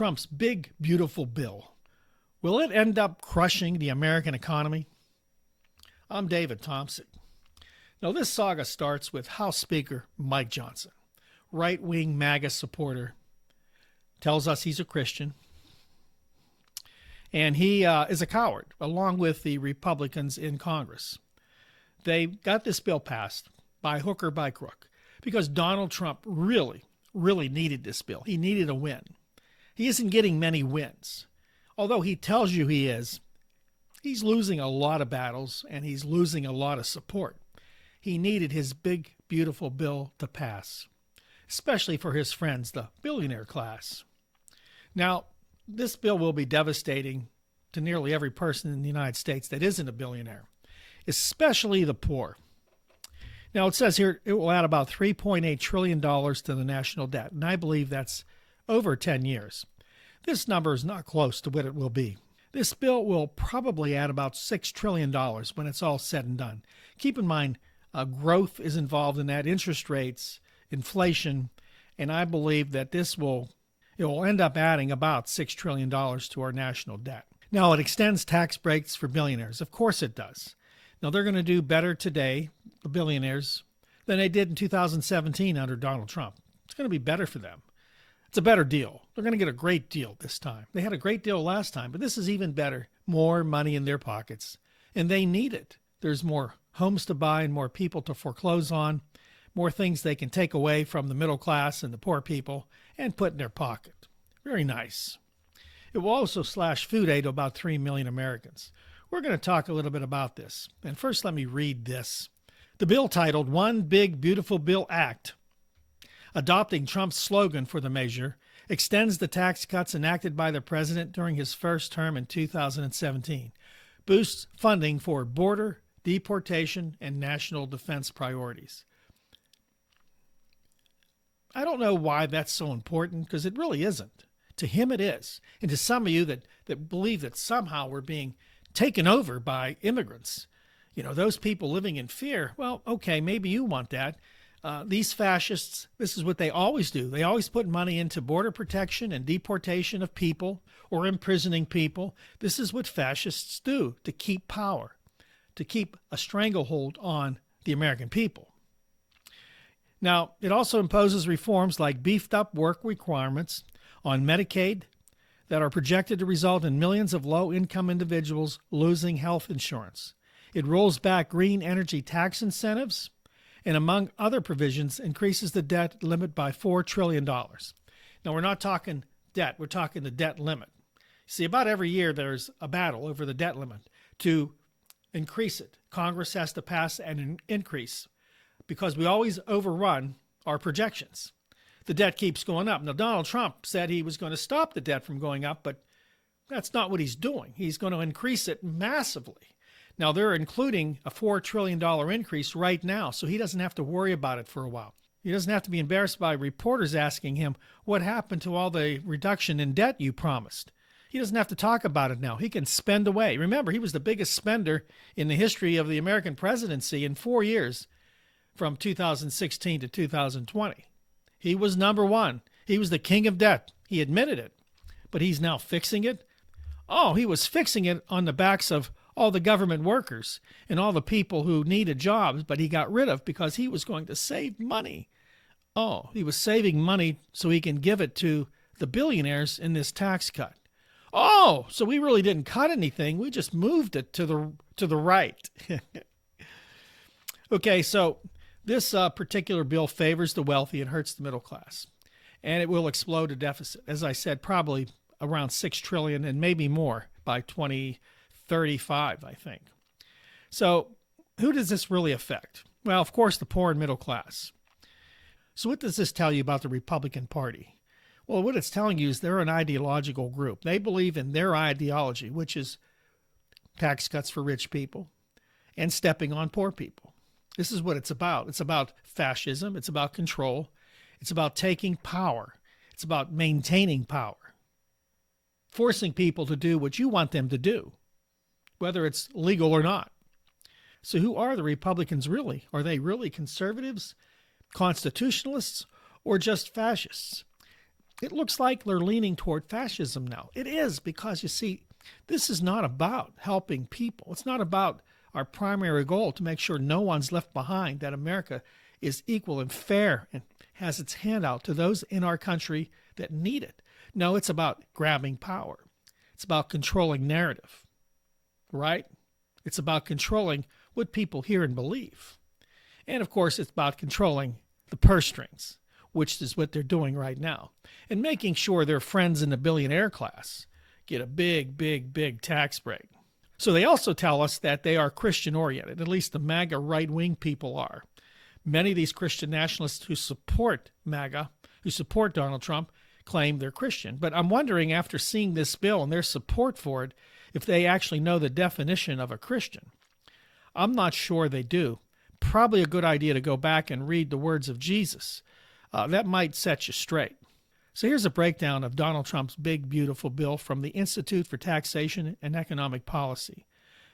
Trump's big, beautiful bill, will it end up crushing the American economy? I'm David Thompson. Now, this saga starts with House Speaker Mike Johnson, right-wing MAGA supporter, tells us he's a Christian, and he is a coward, along with the Republicans in Congress. They got this bill passed by hook or by crook because Donald Trump really needed this bill. He needed a win. He isn't getting many wins. Although he tells you he is, he's losing a lot of battles and he's losing a lot of support. He needed his big, beautiful bill to pass, especially for his friends, the billionaire class. Now, this bill will be devastating to nearly every person in the United States that isn't a billionaire, especially the poor. Now, it says here it will add about $3.8 trillion to the national debt, and I believe that's over 10 years. This number is not close to what it will be. This bill will probably add about $6 trillion when it's all said and done. Keep in mind, growth is involved in that, interest rates, inflation, and I believe that it will end up adding about $6 trillion to our national debt. Now, it extends tax breaks for billionaires. Of course it does. Now, they're going to do better today, the billionaires, than they did in 2017 under Donald Trump. It's going to be better for them. It's a better deal. They're going to get a great deal this time. They had a great deal last time, but this is even better. More money in their pockets, and they need it. There's more homes to buy and more people to foreclose on, more things they can take away from the middle class and the poor people and put in their pocket. Very nice. It will also slash food aid to about 3 million Americans. We're going to talk a little bit about this. And first, let me read this. The bill titled One Big Beautiful Bill Act, adopting Trump's slogan for the measure, extends the tax cuts enacted by the president during his first term in 2017, boosts funding for border, deportation, and national defense priorities. I don't know why that's so important, because it really isn't. To him it is. And to some of you that believe that somehow we're being taken over by immigrants, those people living in fear, well, okay, maybe you want that. These fascists, this is what they always do. They always put money into border protection and deportation of people or imprisoning people. This is what fascists do to keep power, to keep a stranglehold on the American people. Now, it also imposes reforms like beefed up work requirements on Medicaid that are projected to result in millions of low-income individuals losing health insurance. It rolls back green energy tax incentives and, among other provisions, increases the debt limit by $4 trillion. Now, we're not talking debt. We're talking the debt limit. See, about every year there's a battle over the debt limit to increase it. Congress has to pass an increase because we always overrun our projections. The debt keeps going up. Now, Donald Trump said he was going to stop the debt from going up, but that's not what he's doing. He's going to increase it massively. Now, they're including a $4 trillion increase right now, so he doesn't have to worry about it for a while. He doesn't have to be embarrassed by reporters asking him, what happened to all the reduction in debt you promised? He doesn't have to talk about it now. He can spend away. Remember, he was the biggest spender in the history of the American presidency in 4 years, from 2016 to 2020. He was number one. He was the king of debt. He admitted it. But he's now fixing it. Oh, he was fixing it on the backs of all the government workers and all the people who needed jobs, but he got rid of because he was going to save money. Oh, he was saving money so he can give it to the billionaires in this tax cut. Oh, so we really didn't cut anything. We just moved it to the right. Okay, so this particular bill favors the wealthy and hurts the middle class, and it will explode a deficit. As I said, probably around $6 trillion and maybe more by 2035, I think. So who does this really affect? Well, of course, the poor and middle class. So what does this tell you about the Republican Party? Well, what it's telling you is they're an ideological group. They believe in their ideology, which is tax cuts for rich people and stepping on poor people. This is what it's about. It's about fascism. It's about control. It's about taking power. It's about maintaining power, forcing people to do what you want them to do, whether it's legal or not. So who are the Republicans really? Are they really conservatives, constitutionalists, or just fascists? It looks like they're leaning toward fascism now. It is, because you see, this is not about helping people. It's not about our primary goal to make sure no one's left behind, that America is equal and fair and has its hand out to those in our country that need it. No, it's about grabbing power. It's about controlling narrative, right? It's about controlling what people hear and believe. And of course, it's about controlling the purse strings, which is what they're doing right now, and making sure their friends in the billionaire class get a big, big, big tax break. So they also tell us that they are Christian oriented, at least the MAGA right-wing people are. Many of these Christian nationalists who support MAGA, who support Donald Trump, claim they're Christian. But I'm wondering, after seeing this bill and their support for it, if they actually know the definition of a Christian. I'm not sure they do. Probably a good idea to go back and read the words of Jesus. That might set you straight. So here's a breakdown of Donald Trump's big, beautiful bill from the Institute for Taxation and Economic Policy.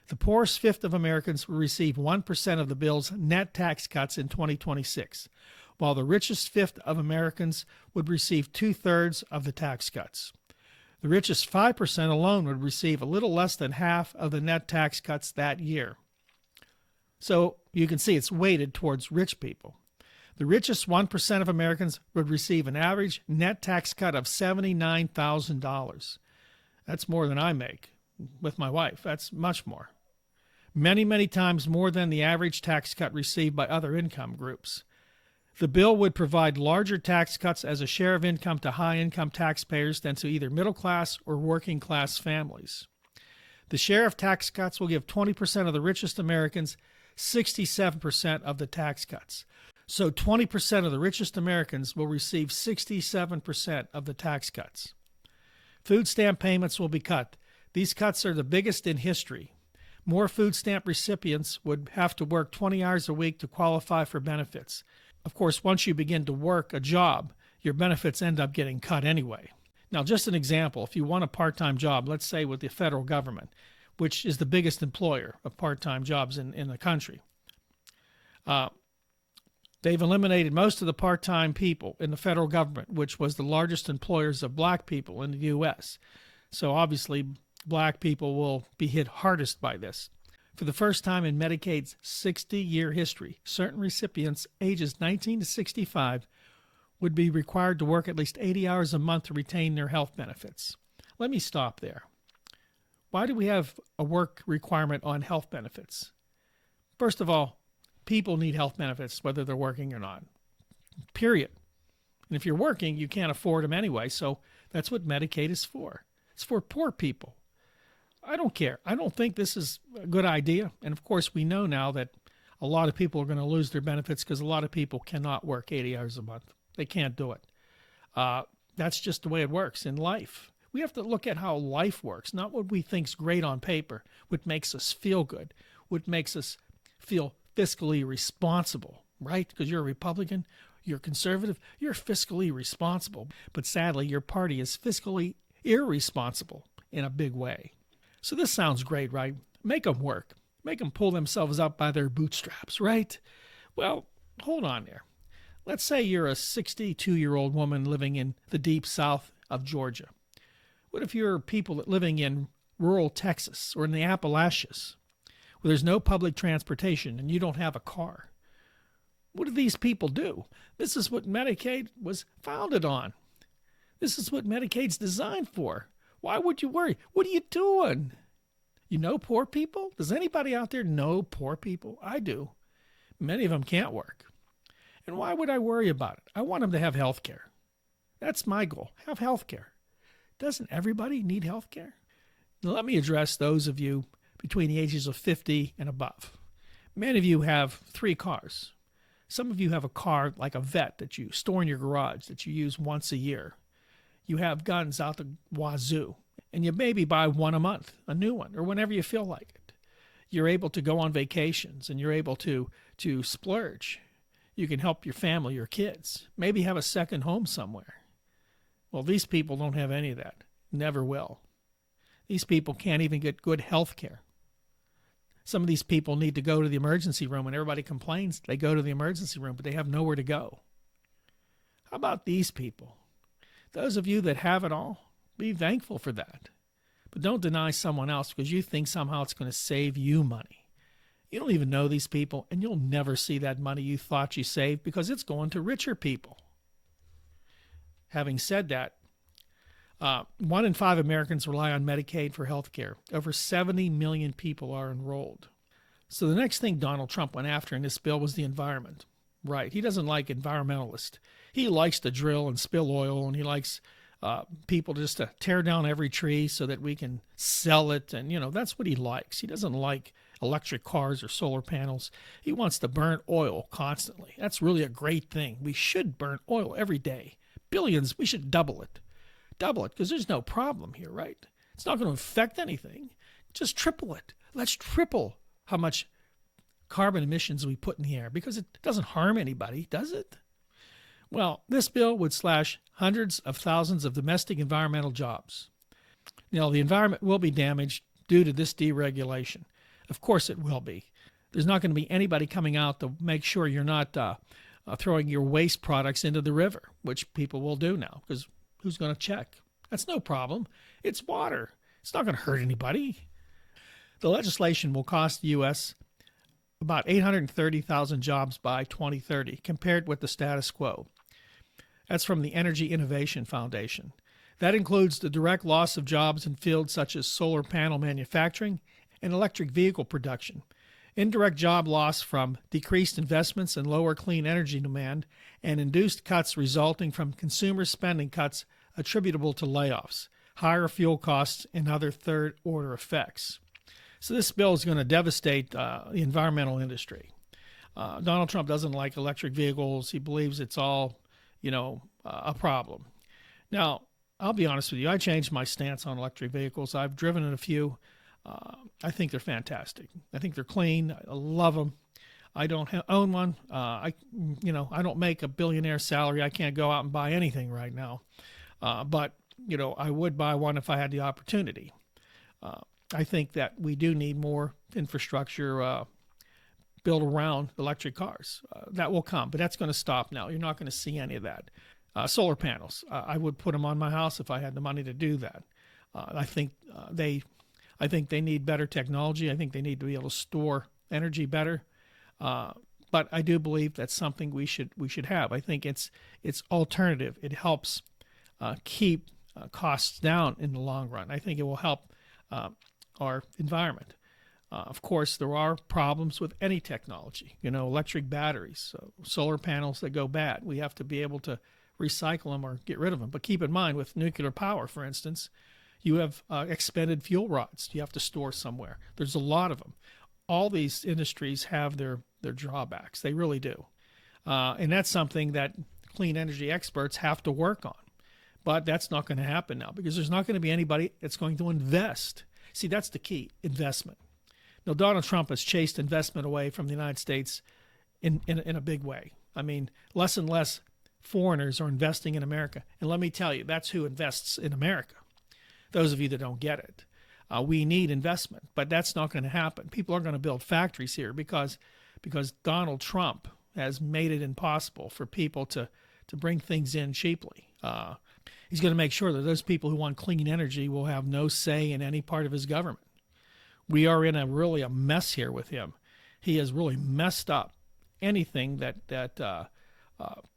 The poorest fifth of Americans will receive 1% of the bill's net tax cuts in 2026, while the richest fifth of Americans would receive 2/3 of the tax cuts. The richest 5% alone would receive a little less than half of the net tax cuts that year. So you can see it's weighted towards rich people. The richest 1% of Americans would receive an average net tax cut of $79,000. That's more than I make with my wife. That's much more. Many, many times more than the average tax cut received by other income groups. The bill would provide larger tax cuts as a share of income to high-income taxpayers than to either middle-class or working-class families. The share of tax cuts will give 20% of the richest Americans 67% of the tax cuts. So 20% of the richest Americans will receive 67% of the tax cuts. Food stamp payments will be cut. These cuts are the biggest in history. More food stamp recipients would have to work 20 hours a week to qualify for benefits. Of course, once you begin to work a job, your benefits end up getting cut anyway. Now, just an example, if you want a part-time job, let's say with the federal government, which is the biggest employer of part-time jobs in the country, they've eliminated most of the part-time people in the federal government, which was the largest employers of black people in the U.S. So obviously, black people will be hit hardest by this. For the first time in Medicaid's 60-year history, certain recipients ages 19 to 65 would be required to work at least 80 hours a month to retain their health benefits. Let me stop there. Why do we have a work requirement on health benefits? First of all, people need health benefits whether they're working or not. Period. And if you're working, you can't afford them anyway, so that's what Medicaid is for. It's for poor people. I don't care. I don't think this is a good idea. And of course, we know now that a lot of people are going to lose their benefits because a lot of people cannot work 80 hours a month. They can't do it. That's just the way it works in life. We have to look at how life works, not what we think's great on paper, what makes us feel good, what makes us feel fiscally responsible, right? Because you're a Republican, you're conservative, you're fiscally responsible. But sadly, your party is fiscally irresponsible in a big way. So this sounds great, right? Make them work. Make them pull themselves up by their bootstraps, right? Well, hold on there. Let's say you're a 62-year-old woman living in the deep south of Georgia. What if you're people living in rural Texas or in the Appalachians where there's no public transportation and you don't have a car? What do these people do? This is what Medicaid was founded on. This is what Medicaid's designed for. Why would you worry? What are you doing? You know poor people? Does anybody out there know poor people? I do. Many of them can't work. And why would I worry about it? I want them to have health care. That's my goal. Have health care. Doesn't everybody need health care? Now, let me address those of you between the ages of 50 and above. Many of you have 3 cars. Some of you have a car like a vet that you store in your garage that you use once a year. You have guns out the wazoo, and you maybe buy one a month, a new one, or whenever you feel like it. You're able to go on vacations, and you're able to splurge. You can help your family, your kids, maybe have a second home somewhere. Well, these people don't have any of that. Never will. These people can't even get good health care. Some of these people need to go to the emergency room. When everybody complains, they go to the emergency room, but they have nowhere to go. How about these people? Those of you that have it all, be thankful for that. But don't deny someone else because you think somehow it's going to save you money. You don't even know these people, and you'll never see that money you thought you saved because it's going to richer people. Having said that, 1 in 5 Americans rely on Medicaid for health care. Over 70 million people are enrolled. So the next thing Donald Trump went after in this bill was the environment. Right. He doesn't like environmentalists. He likes to drill and spill oil, and he likes people just to tear down every tree so that we can sell it. And, that's what he likes. He doesn't like electric cars or solar panels. He wants to burn oil constantly. That's really a great thing. We should burn oil every day. Billions, we should double it. Double it, because there's no problem here, right? It's not going to affect anything. Just triple it. Let's triple how much carbon emissions we put in the air, because it doesn't harm anybody, does it? Well, this bill would slash hundreds of thousands of domestic environmental jobs. Now, the environment will be damaged due to this deregulation. Of course it will be. There's not going to be anybody coming out to make sure you're not throwing your waste products into the river, which people will do now, because who's going to check? That's no problem. It's water. It's not going to hurt anybody. The legislation will cost the U.S. about 830,000 jobs by 2030, compared with the status quo. That's from the Energy Innovation Foundation. That includes the direct loss of jobs in fields such as solar panel manufacturing and electric vehicle production, indirect job loss from decreased investments and lower clean energy demand, and induced cuts resulting from consumer spending cuts attributable to layoffs, higher fuel costs, and other third-order effects. So this bill is going to devastate the environmental industry. Donald Trump doesn't like electric vehicles. He believes it's all, a problem. Now, I'll be honest with you. I changed my stance on electric vehicles. I've driven in a few. I think they're fantastic. I think they're clean. I love them. I don't own one. I don't make a billionaire salary. I can't go out and buy anything right now. But I would buy one if I had the opportunity. I think that we do need more infrastructure built around electric cars. That will come, but that's going to stop now. You're not going to see any of that. Solar panels. I would put them on my house if I had the money to do that. I think they need better technology. I think they need to be able to store energy better. But I do believe that's something we should have. I think it's alternative. It helps keep costs down in the long run. I think it will help our environment. Of course, there are problems with any technology. Electric batteries, solar panels that go bad. We have to be able to recycle them or get rid of them. But keep in mind, with nuclear power, for instance, you have expended fuel rods you have to store somewhere. There's a lot of them. All these industries have their drawbacks. They really do. And that's something that clean energy experts have to work on. But that's not going to happen now because there's not going to be anybody that's going to invest. See, that's the key, investment. Now, Donald Trump has chased investment away from the United States in a big way. I mean, less and less foreigners are investing in America. And let me tell you, that's who invests in America. Those of you that don't get it. We need investment, but that's not going to happen. People are going to build factories here because Donald Trump has made it impossible for people to bring things in cheaply. He's going to make sure that those people who want clean energy will have no say in any part of his government. We are in a mess here with him. He has really messed up anything that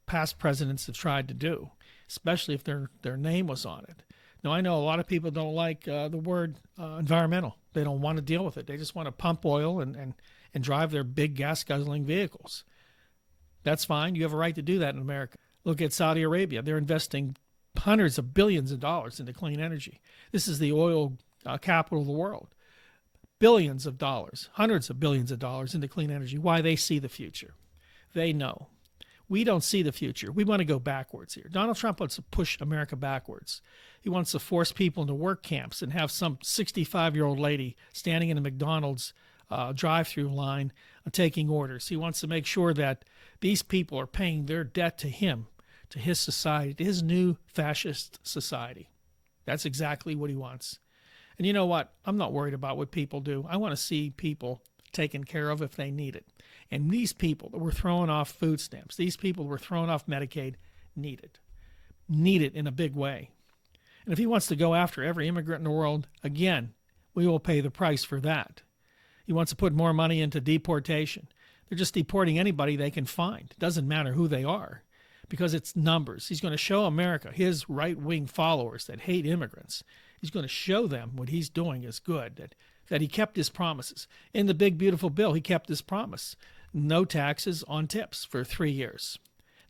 past presidents have tried to do, especially if their name was on it. Now, I know a lot of people don't like the word environmental. They don't want to deal with it. They just want to pump oil and drive their big gas-guzzling vehicles. That's fine. You have a right to do that in America. Look at Saudi Arabia. They're investing hundreds of billions of dollars into clean energy. This is the oil capital of the world. Billions of dollars, hundreds of billions of dollars into clean energy. Why? They see the future. They know. We don't see the future. We want to go backwards here. Donald Trump wants to push America backwards. He wants to force people into work camps and have some 65-year-old lady standing in a McDonald's drive-through line taking orders. He wants to make sure that these people are paying their debt to him, to his society, to his new fascist society. That's exactly what he wants. And you know what? I'm not worried about what people do. I want to see people taken care of if they need it. And these people that were throwing off food stamps, these people that were throwing off Medicaid, need it. need it in a big way. And if he wants to go after every immigrant in the world, again, we will pay the price for that. He wants to put more money into deportation. They're just deporting anybody they can find. It doesn't matter who they are, because it's numbers. He's going to show America, his right-wing followers that hate immigrants, he's going to show them what he's doing is good, that he kept his promises. In the big, beautiful bill, he kept his promise. No taxes on tips for 3 years.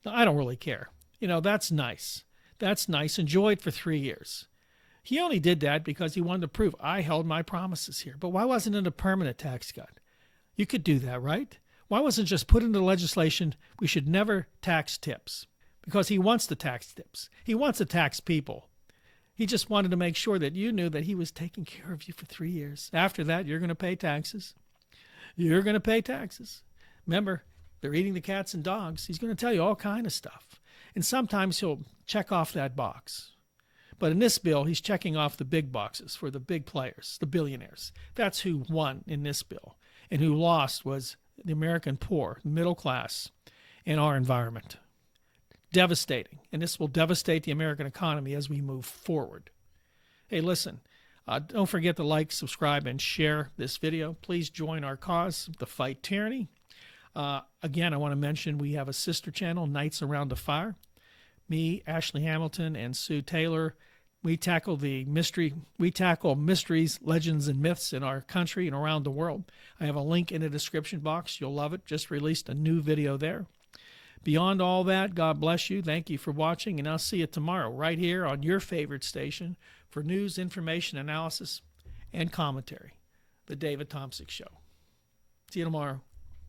Now, I don't really care. That's nice. That's nice. Enjoy it for 3 years. He only did that because he wanted to prove I held my promises here. But why wasn't it a permanent tax cut? You could do that, right? Why wasn't it just put into legislation we should never tax tips? Because he wants to tax tips. He wants to tax people. He just wanted to make sure that you knew that he was taking care of you for 3 years. After that, you're going to pay taxes. You're going to pay taxes. Remember, they're eating the cats and dogs. He's going to tell you all kind of stuff. And sometimes he'll check off that box. But in this bill, he's checking off the big boxes for the big players, the billionaires. That's who won in this bill. And who lost was the American poor, the middle class, and our environment. Devastating. And this will devastate the American economy as we move forward. Hey, listen, don't forget to like, subscribe, and share this video. Please join our cause to fight tyranny. Again, I want to mention we have a sister channel, Nights Around the Fire. Me, Ashley Hamilton, and Sue Taylor. We tackle mysteries, legends, and myths in our country and around the world. I have a link in the description box. You'll love it. Just released a new video there. Beyond all that, God bless you. Thank you for watching, and I'll see you tomorrow right here on your favorite station for news, information, analysis, and commentary. The David Tomsic Show. See you tomorrow.